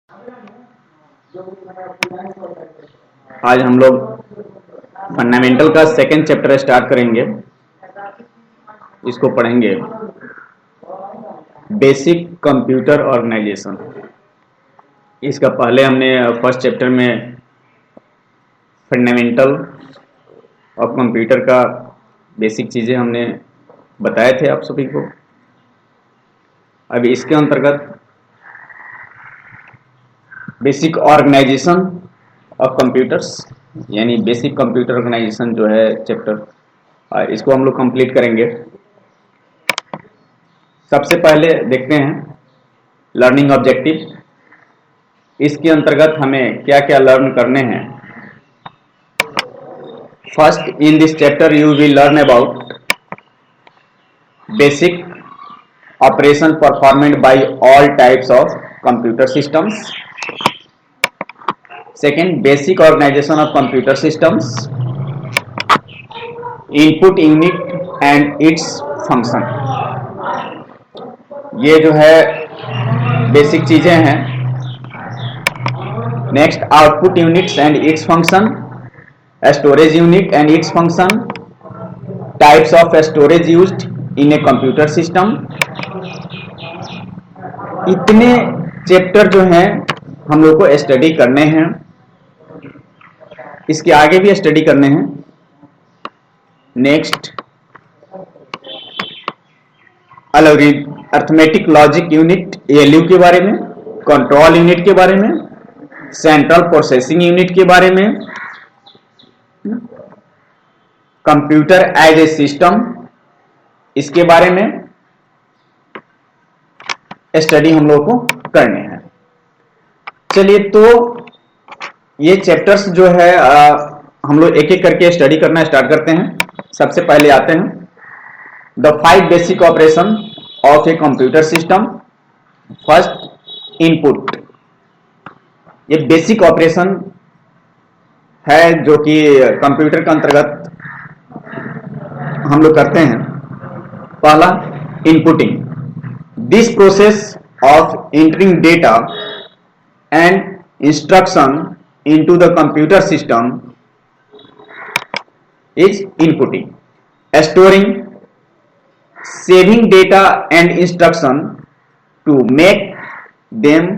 आज हम लोग फंडामेंटल का सेकेंड चैप्टर स्टार्ट करेंगे। इसको पढ़ेंगे बेसिक कंप्यूटर ऑर्गेनाइजेशन। इसका पहले हमने फर्स्ट चैप्टर में फंडामेंटल और कंप्यूटर का बेसिक चीज़ें हमने बताए थे आप सभी को। अब इसके अंतर्गत बेसिक ऑर्गेनाइजेशन ऑफ कंप्यूटर्स यानी बेसिक कंप्यूटर ऑर्गेनाइजेशन जो है चैप्टर, इसको हम लोग कंप्लीट करेंगे। सबसे पहले देखते हैं लर्निंग ऑब्जेक्टिव। इसके अंतर्गत हमें क्या क्या लर्न करने हैं। First, in this chapter you will learn about basic operation performed by all types of computer systems. Second, basic organisation of computer systems, input unit and its function. ये जो है बेसिक चीजें हैं। Next, output units and its function, storage unit and its function, types of storage used in a computer system. इतने chapter जो हैं हम लोग को स्टडी करने हैं, इसके आगे भी स्टडी करने हैं। Next, arithmetic logic unit ALU के बारे में, कंट्रोल यूनिट के बारे में, सेंट्रल प्रोसेसिंग यूनिट के बारे में, कंप्यूटर एज ए सिस्टम, इसके बारे में स्टडी हम लोग को करने हैं। चलिए, तो ये चैप्टर्स जो है हम लोग एक एक करके स्टडी करना स्टार्ट करते हैं। सबसे पहले आते हैं the 5 basic operation of a computer system. First, input. ये बेसिक ऑपरेशन है जो कि कंप्यूटर के अंतर्गत हम लोग करते हैं। पहला, inputting. This process of entering data and instruction into the computer system is inputting. Storing, saving data and instruction to make them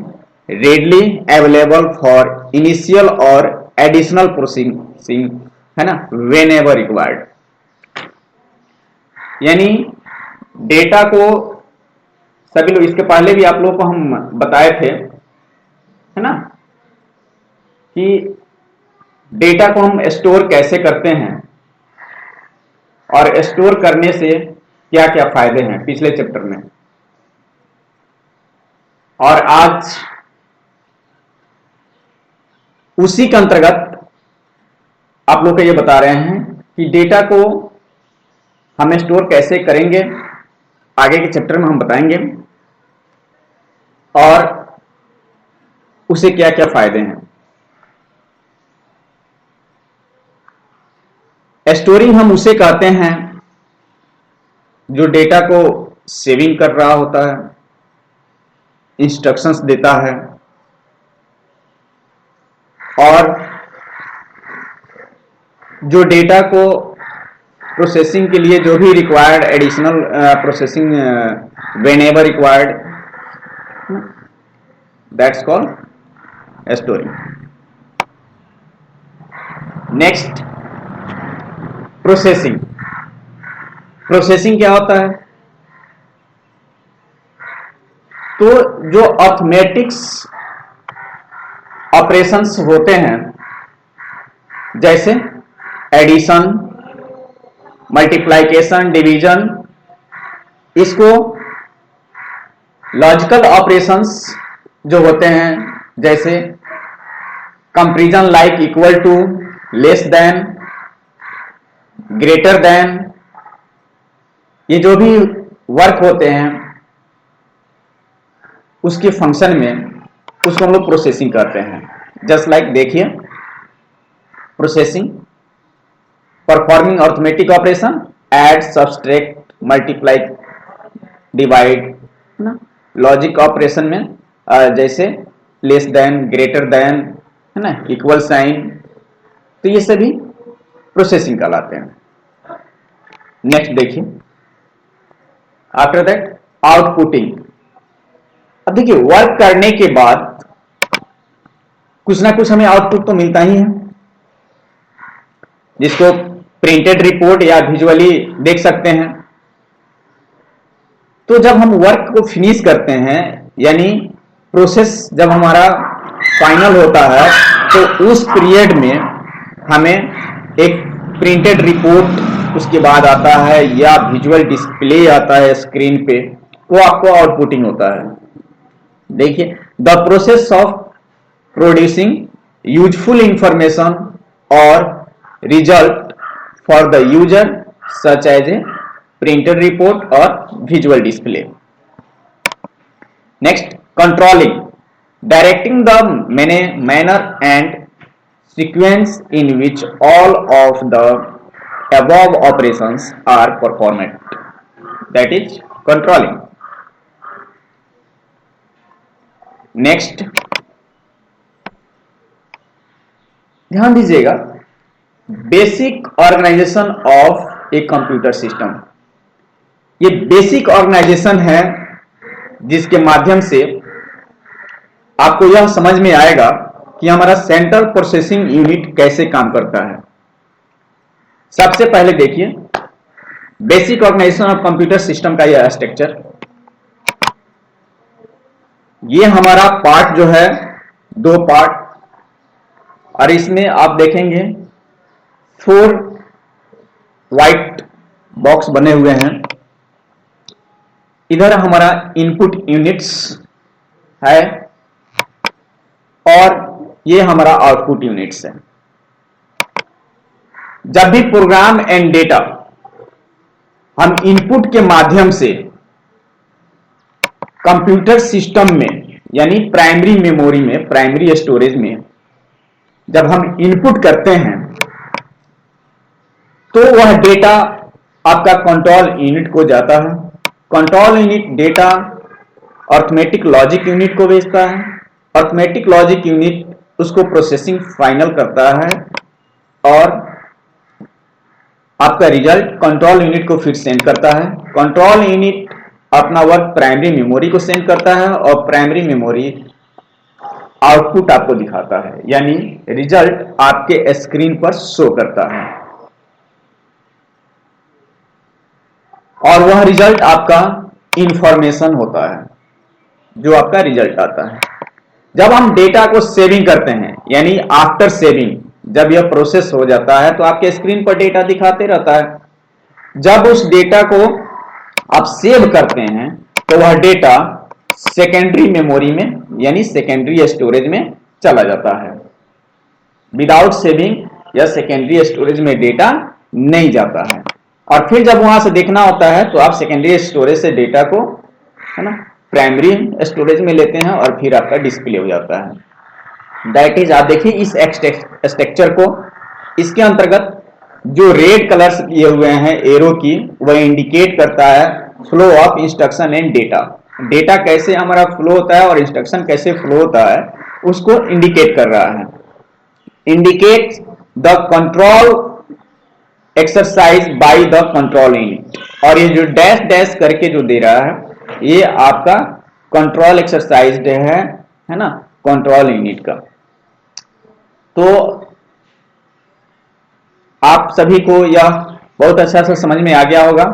readily available for initial or additional processing, है ना, whenever required। यानी data को सभी लोग, इसके पहले भी आप लोग को हम बताए थे, है ना, कि डेटा को हम स्टोर कैसे करते हैं और स्टोर करने से क्या क्या फायदे हैं पिछले चैप्टर में। और आज उसी के अंतर्गत आप लोग को ये बता रहे हैं कि डेटा को हम स्टोर कैसे करेंगे, आगे के चैप्टर में हम बताएंगे, और उसे क्या क्या फायदे हैं। स्टोरिंग हम उसे कहते हैं जो डेटा को सेविंग कर रहा होता है, इंस्ट्रक्शंस देता है, और जो डेटा को प्रोसेसिंग के लिए जो भी required additional processing whenever required, that's called storing. Next, processing. Processing क्या होता है? तो जो अर्थमेटिक्स ऑपरेशंस होते हैं, जैसे एडिशन, मल्टीप्लिकेशन, डिवीजन, इसको लॉजिकल ऑपरेशंस जो होते हैं, जैसे comparison, like, equal to, less than, greater than, ये जो भी वर्क होते हैं उसके फंक्शन में, उसको हम लोग प्रोसेसिंग करते हैं। जस्ट लाइक देखिए, processing, performing arithmetic operation, add, subtract, multiply, divide, ना। लॉजिक ऑपरेशन में जैसे लेस देन, ग्रेटर देन, है ना, इक्वल साइन, तो ये सभी प्रोसेसिंग कहलाते हैं। नेक्स्ट देखिए, आफ्टर दैट आउटपुटिंग। अब देखिए, वर्क करने के बाद कुछ ना कुछ हमें आउटपुट तो मिलता ही है, जिसको प्रिंटेड रिपोर्ट या विजुअली देख सकते हैं। तो जब हम वर्क को फिनिश करते हैं, यानी प्रोसेस जब हमारा फाइनल होता है, तो उस पीरियड में हमें एक प्रिंटेड रिपोर्ट उसके बाद आता है या विजुअल डिस्प्ले आता है स्क्रीन पे, वो आपको आउटपुटिंग होता है। देखिए, the process of producing useful information और result for the user such as a printed report और visual display. Next, controlling, directing the manner and sequence in which all of the above operations are performed, that is controlling. Next, ध्यान दीजिएगा, basic organisation of a computer system. ये basic organisation है जिसके माध्यम से आपको यह समझ में आएगा कि हमारा सेंट्रल प्रोसेसिंग यूनिट कैसे काम करता है। सबसे पहले देखिए, basic organisation of computer system का यह स्ट्रक्चर। ये हमारा पार्ट जो है, दो पार्ट, और इसमें आप देखेंगे 4 व्हाइट बॉक्स बने हुए हैं। इधर हमारा इनपुट यूनिट्स है और ये हमारा आउटपुट यूनिट्स है। जब भी प्रोग्राम एंड डेटा हम इनपुट के माध्यम से कंप्यूटर सिस्टम में, यानी प्राइमरी मेमोरी में, प्राइमरी स्टोरेज में जब हम इनपुट करते हैं, तो वह डेटा आपका कंट्रोल यूनिट को जाता है। Control unit data arithmetic logic unit को भेजता है। अर्थमेटिक लॉजिक यूनिट उसको प्रोसेसिंग फाइनल करता है और आपका रिजल्ट कंट्रोल यूनिट को फिर सेंड करता है। कंट्रोल यूनिट अपना वर्क प्राइमरी मेमोरी को सेंड करता है और प्राइमरी मेमोरी आउटपुट आपको दिखाता है, यानी रिजल्ट आपके स्क्रीन पर शो करता है, और वह रिजल्ट आपका इंफॉर्मेशन होता है, जो आपका रिजल्ट आता है। जब हम डेटा को सेविंग करते हैं, यानी आफ्टर सेविंग, जब यह प्रोसेस हो जाता है तो आपके स्क्रीन पर डेटा दिखाते रहता है। जब उस डेटा को आप सेव करते हैं तो वह डेटा सेकेंडरी मेमोरी में, यानी सेकेंडरी स्टोरेज में चला जाता है। विदाउट सेविंग या सेकेंडरी स्टोरेज में डेटा नहीं जाता है, और फिर जब वहां से देखना होता है तो आप सेकेंडरी स्टोरेज से डेटा को, है ना, प्राइमरी स्टोरेज में लेते हैं और फिर आपका डिस्प्ले हो जाता है। दैट इज, आप देखिए इस स्ट्रक्चर को, इसके अंतर्गत जो रेड कलर्स किए हुए हैं एरो की, वह इंडिकेट करता है flow of instruction and data. Data कैसे हमारा फ्लो होता है और इंस्ट्रक्शन कैसे फ्लो होता है, उसको इंडिकेट कर रहा है। Indicate the control exercise by the control unit, और ये जो डैश डैश करके जो दे रहा है, ये आपका कंट्रोल एक्सरसाइज है ना, कंट्रोल यूनिट का। तो आप सभी को यह बहुत अच्छा से समझ में आ गया होगा,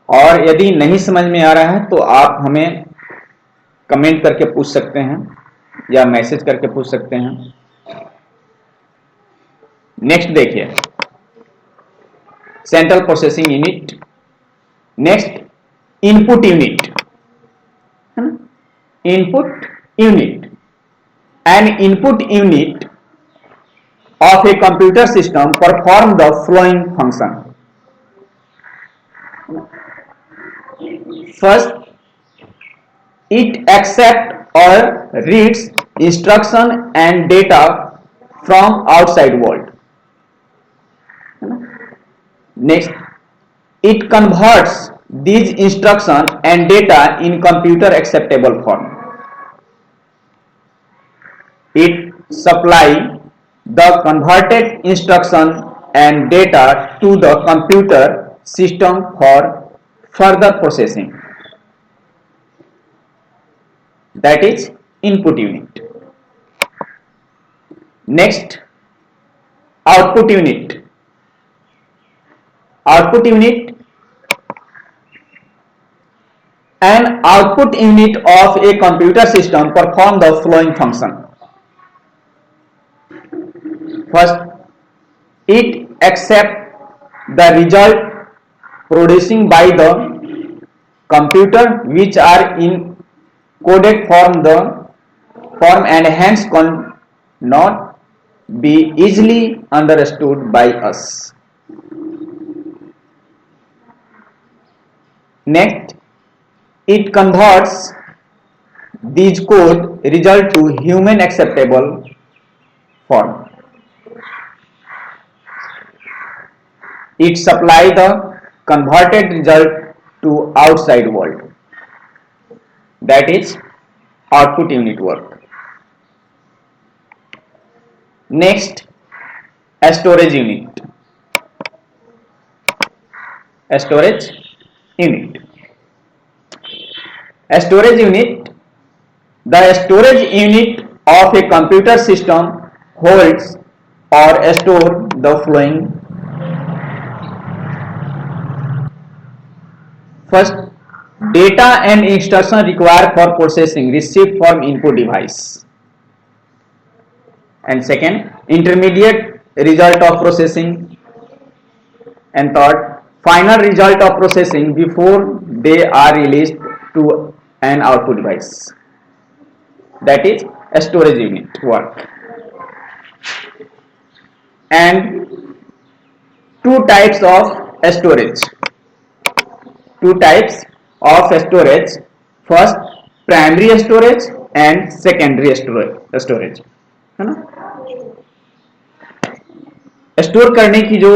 और यदि नहीं समझ में आ रहा है तो आप हमें कमेंट करके पूछ सकते हैं या मैसेज करके पूछ सकते हैं। नेक्स्ट देखिए, central processing unit. Next, input unit, है ना, input unit. N input unit of a computer system perform the following function. First, it accepts or reads instruction and data from outside world. Next, it converts these instruction and data in computer acceptable form. It supply the converted instruction and data to the computer system for further processing. That is input unit. Next, output unit. Output unit. An output unit of a computer system perform the following function. First, it accepts the result producing by the computer which are in coded form and hence cannot be easily understood by us. Next, it converts these code result to human acceptable form. It supply the converted result to outside world. That is output unit work. Next, a storage unit. A storage unit. A storage unit. The storage unit of a computer system holds or store the following. First, data and instruction required for processing received from input device. And second, intermediate result of processing. And third, final result of processing before they are released to an output device. That is a storage unit work. And two types of storage. Two types of storage. First, primary storage and secondary storage. है ना? Store करने की जो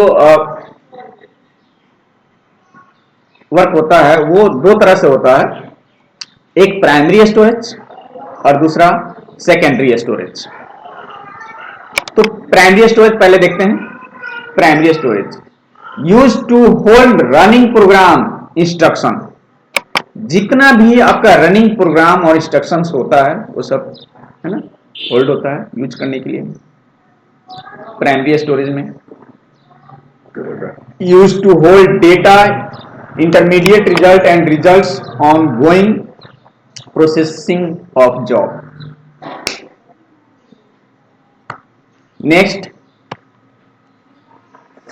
work होता है वो दो तरह से होता है, एक प्राइमरी स्टोरेज और दूसरा सेकेंडरी स्टोरेज. तो प्राइमरी स्टोरेज पहले देखते हैं. Primary storage use to hold running program instruction. जितना भी आपका रनिंग प्रोग्राम और इंस्ट्रक्शंस होता है वो सब है ना होल्ड होता है यूज करने के लिए प्राइमरी स्टोरेज में. Use to hold data, intermediate result and results on going processing of job. Next,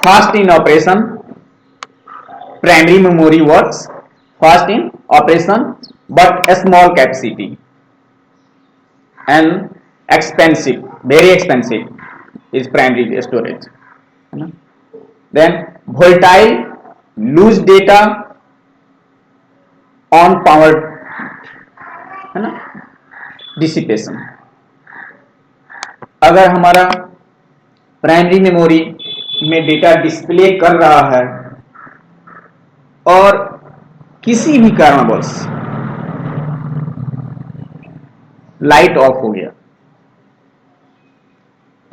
fast in operation. Primary memory works fast in operation but small capacity and expensive, very expensive is primary storage. Then volatile, lose data on power है ना dissipation. अगर हमारा primary memory में data display कर रहा है और किसी भी कारणवश लाइट ऑफ हो गया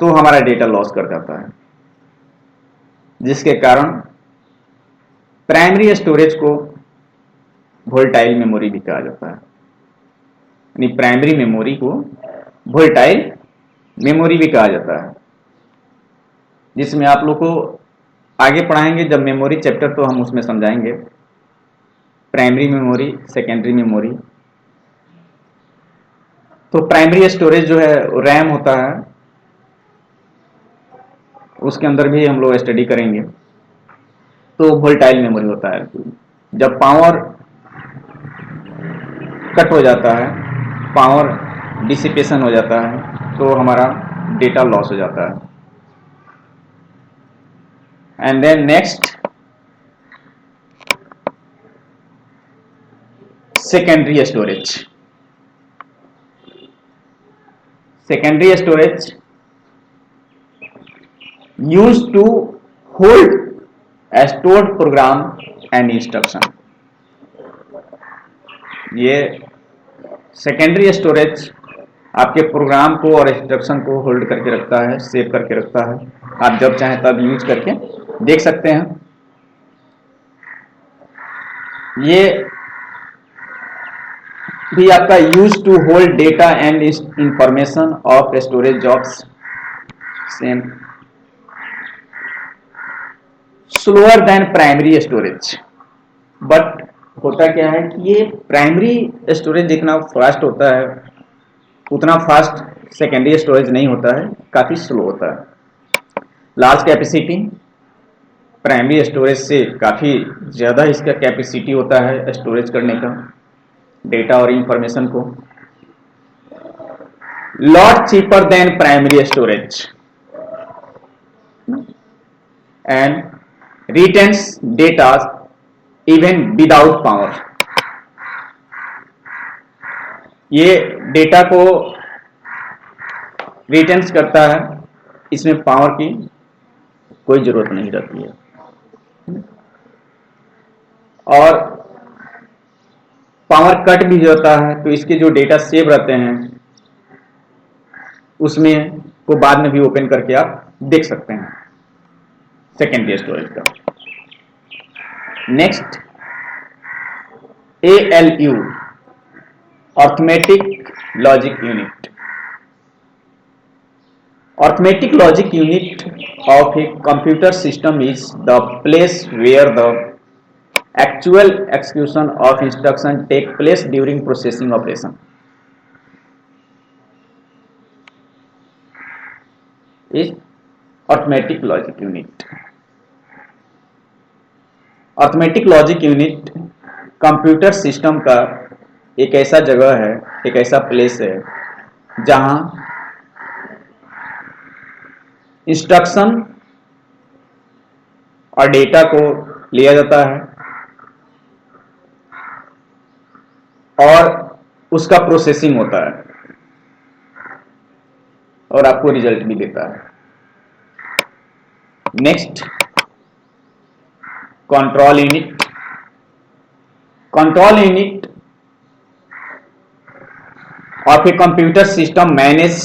तो हमारा डेटा लॉस कर जाता है, जिसके कारण प्राइमरी स्टोरेज को वोलेटाइल मेमोरी भी कहा जाता है. यानी प्राइमरी मेमोरी को वोलेटाइल मेमोरी भी कहा जाता है, जिसमें आप लोग को आगे पढ़ाएंगे जब मेमोरी चैप्टर तो हम उसमें समझाएंगे प्राइमरी मेमोरी, सेकेंडरी मेमोरी. तो प्राइमरी स्टोरेज जो है रैम होता है, उसके अंदर भी हम लोग स्टडी करेंगे. तो वोलेटाइल मेमोरी होता है. जब पावर कट हो जाता है, पावर डिसिपेशन हो जाता है, तो हमारा डेटा लॉस हो जाता है. And then next, secondary storage. Secondary storage used to hold a stored program and instruction. ये सेकेंडरी स्टोरेज आपके प्रोग्राम को और इंस्ट्रक्शन को होल्ड करके रखता है, सेव करके रखता है। आप जब चाहें तब यूज करके देख सकते हैं। ये भी आपका use to hold data and information of storage jobs same slower than primary storage. But होता क्या है कि ये प्राइमरी स्टोरेज जितना फास्ट होता है उतना फास्ट सेकेंडरी स्टोरेज नहीं होता है, काफी स्लो होता है। लार्ज कैपेसिटी प्राइमरी स्टोरेज से काफी ज्यादा इसका कैपेसिटी होता है स्टोरेज करने का डेटा और इंफॉर्मेशन को। Lot cheaper than primary storage and retains data even without power. ये डेटा को रिटेन्स करता है, इसमें पावर की कोई जरूरत नहीं रहती है। और पावर कट भी होता है तो इसके जो डेटा सेव रहते हैं उसमें को बाद में भी ओपन करके आप देख सकते हैं सेकेंडरी स्टोरेज का। Next ALU arithmetic logic unit. Arithmetic logic unit of a computer system is the place where the actual execution of instruction take place during processing operation. is arithmetic logic unit. arithmetic logic unit computer system का एक ऐसा जगह है, एक ऐसा place है जहां instruction और डेटा को लिया जाता है और उसका प्रोसेसिंग होता है और आपको रिजल्ट भी देता है। Next control unit. Control unit of a computer system manage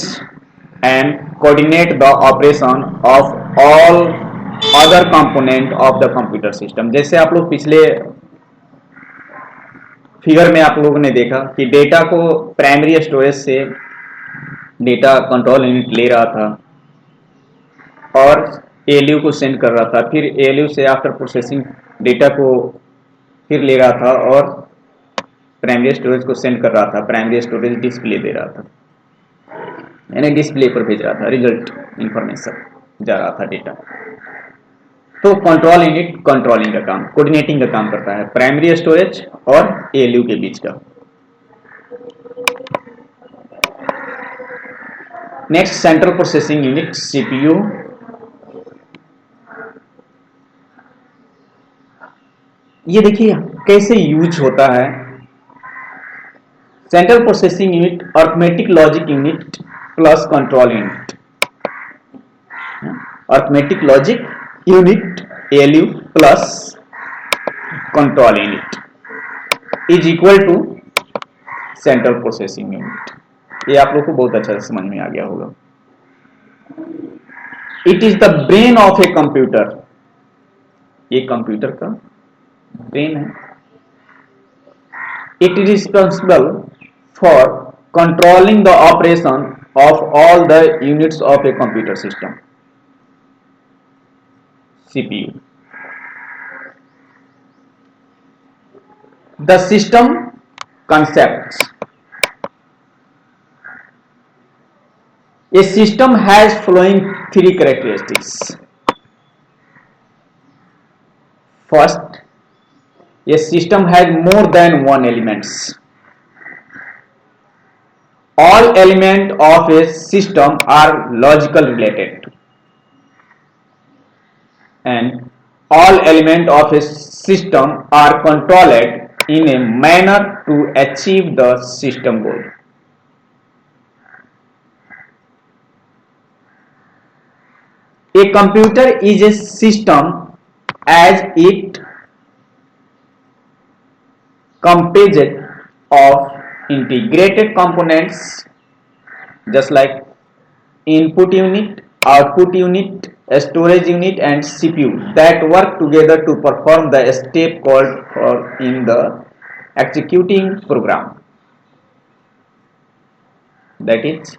and coordinate the operation of all other component of the computer system। जैसे आप लोग पिछले फिगर में आप लोगों ने देखा कि डेटा को प्राइमरी स्टोरेज से डेटा कंट्रोल यूनिट ले रहा था और ALU को सेंड कर रहा था, फिर ALU से आफ्टर प्रोसेसिंग डेटा को फिर ले रहा था और प्राइमरी स्टोरेज को सेंड कर रहा था। प्राइमरी स्टोरेज डिस्प्ले दे रहा था, यानी डिस्प्ले पर भेज रहा था, रिजल्ट इंफॉर्मेशन जा रहा था डेटा। तो कंट्रोल यूनिट कंट्रोलिंग का काम, कोऑर्डिनेटिंग का काम करता है प्राइमरी स्टोरेज और ALU के बीच का। Next central processing unit CPU। ये देखिए कैसे यूज होता है। Central processing unit arithmetic logic unit plus control unit. Arithmetic logic unit ALU plus control unit is equal to central processing unit. ये आप लोग को बहुत अच्छा से समझ में आ गया होगा। It is the brain of a computer. ये कंप्यूटर का ब्रेन है। It is responsible for controlling the operation of all the units of a computer system, CPU. The system concepts. A system has following three characteristics. First, a system has more than one elements. All elements of a system are logical related and all elements of a system are controlled in a manner to achieve the system goal. A computer is a system as it comprises of integrated components just like input unit, output unit, storage unit and CPU that work together to perform the step called for in the executing program. That is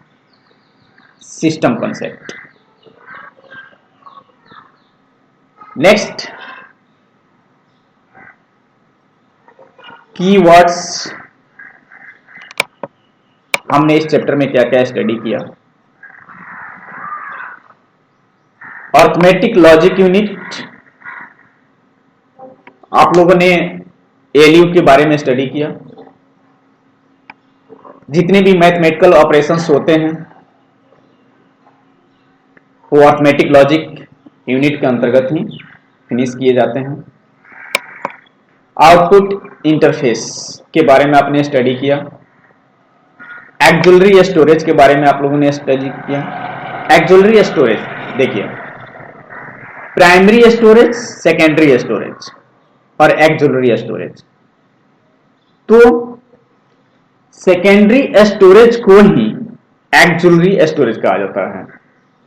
system concept. Next, keywords हमने इस chapter में क्या क्या study किया। Arithmetic logic unit आप लोगों ने LU के बारे में स्टडी किया। जितने भी मैथमेटिकल ऑपरेशंस होते हैं वो अर्थमेटिक लॉजिक यूनिट के अंतर्गत ही फिनिश किए जाते हैं। आउटपुट इंटरफेस के बारे में आपने स्टडी किया। एक्सिलरी स्टोरेज के बारे में आप लोगों ने स्टडी किया। एक्सिलरी स्टोरेज देखिए, प्राइमरी स्टोरेज, सेकेंडरी स्टोरेज और एक्सिलरी स्टोरेज। तो सेकेंडरी स्टोरेज को ही एक्सिलरी स्टोरेज कहा जाता है,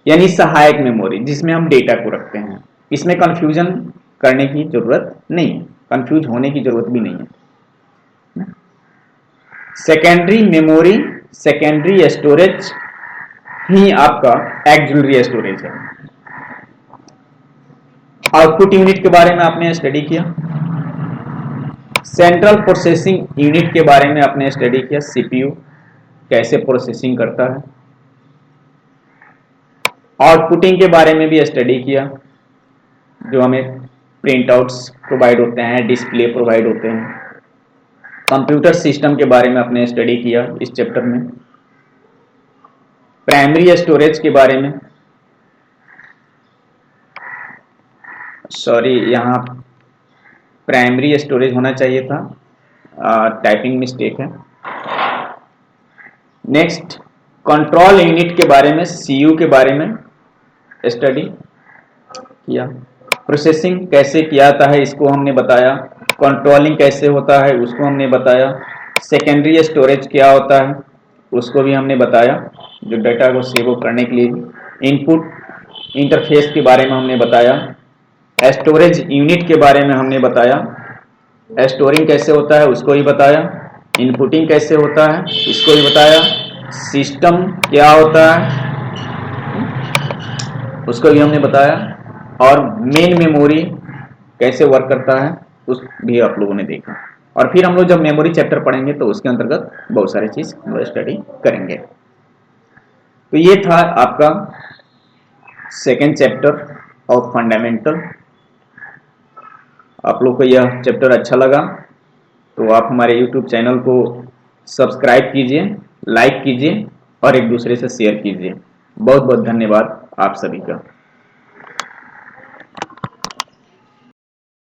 यानी सहायक मेमोरी जिसमें हम डेटा को रखते हैं। इसमें कंफ्यूजन करने की जरूरत नहीं है, कंफ्यूज होने की जरूरत भी नहीं है। सेकेंडरी मेमोरी, सेकेंडरी स्टोरेज ही आपका एक्सिलरी स्टोरेज है। आउटपुट यूनिट के बारे में आपने स्टडी किया। सेंट्रल प्रोसेसिंग यूनिट के बारे में आपने स्टडी किया, सीपीयू कैसे प्रोसेसिंग करता है। आउटपुटिंग के बारे में भी स्टडी किया, जो हमें प्रिंट आउट्स प्रोवाइड होते हैं, डिस्प्ले प्रोवाइड होते हैं। कंप्यूटर सिस्टम के बारे में आपने स्टडी किया इस चैप्टर में। प्राइमरी स्टोरेज के बारे में, सॉरी यहाँ प्राइमरी स्टोरेज होना चाहिए था, टाइपिंग मिस्टेक है। नेक्स्ट, कंट्रोल यूनिट के बारे में, सीयू के बारे में स्टडी किया। प्रोसेसिंग कैसे किया जाता है इसको हमने बताया। कंट्रोलिंग कैसे होता है उसको हमने बताया। सेकेंडरी स्टोरेज क्या होता है उसको भी हमने बताया, जो डाटा को सेव करने के लिए। इनपुट इंटरफेस के बारे में हमने बताया। स्टोरेज यूनिट के बारे में हमने बताया। स्टोरिंग कैसे होता है उसको भी बताया। इनपुटिंग कैसे होता है इसको भी बताया। सिस्टम क्या होता है उसको भी हमने बताया। और मेन मेमोरी कैसे वर्क करता है उस भी आप लोगों ने देखा। और फिर हम लोग जब मेमोरी चैप्टर पढ़ेंगे तो उसके अंतर्गत बहुत सारी चीज हम लोग स्टडी करेंगे। तो ये था आपका सेकेंड चैप्टर ऑफ फंडामेंटल। आप लोग को यह चैप्टर अच्छा लगा तो आप हमारे YouTube चैनल को सब्सक्राइब कीजिए, लाइक कीजिए और एक दूसरे से शेयर कीजिए। बहुत बहुत धन्यवाद आप सभी का।